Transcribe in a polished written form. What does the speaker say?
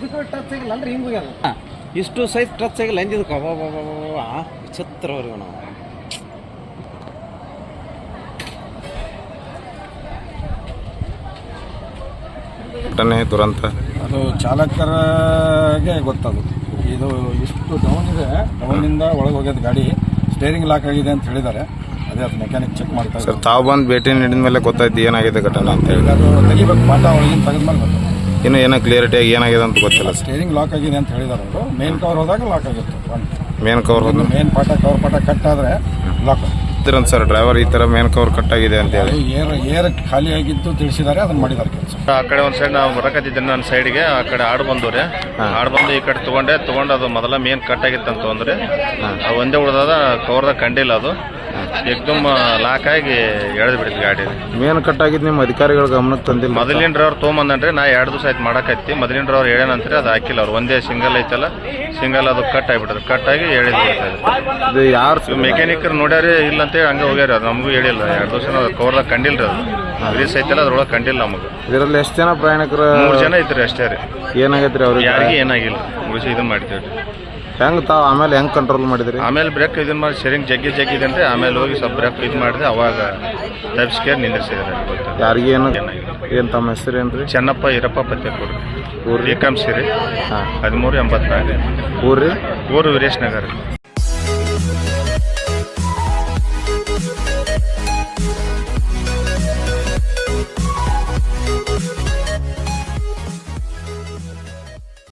ಇದಕ್ಕೆ ಟಚ್ ಆಗಿಲ್ಲ ಅಂದ್ರೆ ಹಿಂಗೆ ಹೋಗ್ಯದ ಇಷ್ಟು ಸೈಜ್ ಟಚ್ ಆಗಿಲ್ಲ ಅಂದಿದ್ದಕ್ಕೆ ವಿಚಿತ್ರ ಅವ್ರಿಗೆ ನಾವು ಘಟನೆ ದುರಂತ ಅದು ಚಾಲಕರಿಗೆ ಗೊತ್ತದು. ಇದು ಇಷ್ಟು ಡೌನ್ ಇದೆ, ಡೌನಿಂದ ಒಳಗೆ ಹೋಗ್ಯದ ಗಾಡಿ, ಸ್ಟೇರಿಂಗ್ ಲಾಕ್ ಆಗಿದೆ ಅಂತ ಹೇಳಿದ್ದಾರೆ. ಅದೇ ಅದು ಮೆಕ್ಯಾನಿಕ್ ಚೆಕ್ ಮಾಡ್ತಾ ಸರ್ ತಾವು ಬಂದು ಭೇಟಿ ನೀಡಿದ ಮೇಲೆ ಗೊತ್ತಾಯ್ತು ಏನಾಗಿದೆ ಘಟನೆ ಅಂತ ಹೇಳಿ. ಅದು ತೆಗಿಬೇಕು, ಪಾಠ ಒಳಗಿನ ತೆಗೆದ್ಮೇಲೆ ಗೊತ್ತಾಗ. ಇನ್ನೂ ಏನೋ ಕ್ಲಿಯರಿಟಿಯಾಗಿ ಏನಾಗಿದೆ ಅಂತ ಗೊತ್ತಿಲ್ಲ. ಸ್ಟೇರಿಂಗ್ ಲಾಕ್ ಆಗಿದೆ ಅಂತ ಹೇಳಿದ್ದಾರೆ ಅವರು. ಮೇನ್ ಕವರ್ ಹೋದಾಗ ಲಾಕ್ ಆಗುತ್ತೆ. ಮೇನ್ ಕವರ್ ಹೋದ ಮೇನ್ ಪಾಠ ಕವರ್ ಪಾಠ ಕಟ್ ಆದರೆ ಲಾಕ್ ಗೊತ್ತಿರಂತ ಸರ್ ಡ್ರೈವರ್ ಈ ಥರ ಮೇನ್ ಕವರ್ ಕಟ್ ಆಗಿದೆ ಅಂತ ಹೇಳಿ. ಏರ್ ಖಾಲಿ ಆಗಿದ್ದು ತಿಳಿಸಿದ್ದಾರೆ, ಅದನ್ನ ಮಾಡಿದ್ದಾರೆ ಕೆಲಸ. ಆ ಕಡೆ ಒಂದು ಸೈಡ್ ನಾವು ಬರಕತ್ತಿದ್ದೆ ನನ್ನ ಸೈಡ್ಗೆ, ಆ ಕಡೆ ಆಡು ಬಂದವ್ರೆ. ಆಡು ಬಂದು ಈ ಕಡೆ ತಗೊಂಡು ಅದು ಮೊದಲ ಮೇನ್ ಕಟ್ ಆಗಿತ್ತಂತ ಅಂದ್ರೆ ಅದು ಒಂದೇ ಉಳ್ದದ ಕವರ್ದಾಗ ಕಂಡಿಲ್ಲ. ಅದು ಏಕ್ದಮ್ ಲಾಕ್ ಆಗಿ ಎಳೆದು ಬಿಡ್ತು ಗಾಡಿ. ಮೇನ್ ಕಟ್ ಆಗಿದ್ದು ನಿಮ್ಮ ಅಧಿಕಾರಿಗಳ ಗಮನಕ್ಕೆ ತಂದಿಲ್ಲ. ಮೊದಲಿನ ಡ್ರೈವರ್ ತೊಗೊಂಬಂದನ್ರಿ, ನಾ 2 ದಿವಸ ಆಯ್ತು ಮಾಡಕತ್ತಿ. ಮೊದಲಿನ ಡ್ರೈವರ್ ಹೇಳೇನಂತ್ರಿ ಅದು ಹಾಕಿಲ್ಲ ಅವ್ರು. ಒಂದೇ ಸಿಂಗಲ್ ಐತಲ್ಲ, ಸಿಂಗಲ್ ಅದು ಕಟ್ ಆಗಿಬಿಟ್ಟது. ಕಟ್ ಆಗಿ ಎಳೆದು ಬಿಡ್ತದೆ. ಇದು ಯಾರು ಮೆಕ್ಯಾನಿಕರ್ ನೋಡ್ಯಾರಿ ಇಲ್ಲ ಅಂತೇಳಿ ಹಂಗೆ ಹೋಗ್ಯಾರ. ಅದು ನಮಗೂ ಹೇಳಿಲ್ಲ. 2 ದಿವಸ ಕವರ್ದಾಗ ಕಂಡಿಲ್ರಿ. ಅದು ಗ್ರೀಸ್ ಐತಲ್ಲ ಅದ್ರೊಳಗೆ ಕಂಡಿಲ್ಲ ನಮಗೆ. ಇದರಲ್ಲಿ ಎಷ್ಟು ಜನ ಪ್ರಯಾಣಿಕರು? 3 ಜನ ಐತ್ರಿ ಅಷ್ಟೇ ರೀ. ಏನಾಗೈತ್ರಿ ಅವ್ರಿಗೆ? ಯಾರಿಗೆ ಏನಾಗಿಲ್ಲ. ಮುಗಿಸಿ ಇದನ್ನ ಮಾಡ್ತೇವೆ. ಹೆಂಗೆ ತಾವು ಆಮೇಲೆ ಹೆಂಗೆ ಕಂಟ್ರೋಲ್ ಮಾಡಿದ್ರಿ? ಆಮೇಲೆ ಬ್ರೇಕ್ ಇದನ್ನ ಮಾಡಿ ಸರಿಂಗ್ ಜಗ್ಗಿದೆ ಅಂದ್ರೆ ಆಮೇಲೆ ಹೋಗಿ ಸ್ವಲ್ಪ ಬ್ರೇಕ್ ಇದು ಮಾಡಿದೆ. ಅವಾಗ ತಪ್ಪಿಸ್ಕೇರ್ ನಿಂದಿರ್ಸಿದ್ದಾರೆ. ಯಾರಿಗೆ ಏನು ತಮ್ಮ ಹೆಸರು ಏನ್ರಿ? ಚೆನ್ನಪ್ಪ ಈರಪ್ಪ ಪತ್ತೆಕೂರು, ಊರು ಏಕಾಂಶಿ ರೀ. 1384 ಊರು ರೀ? ಊರು ವೀರೇಶ್ ನಗರ್.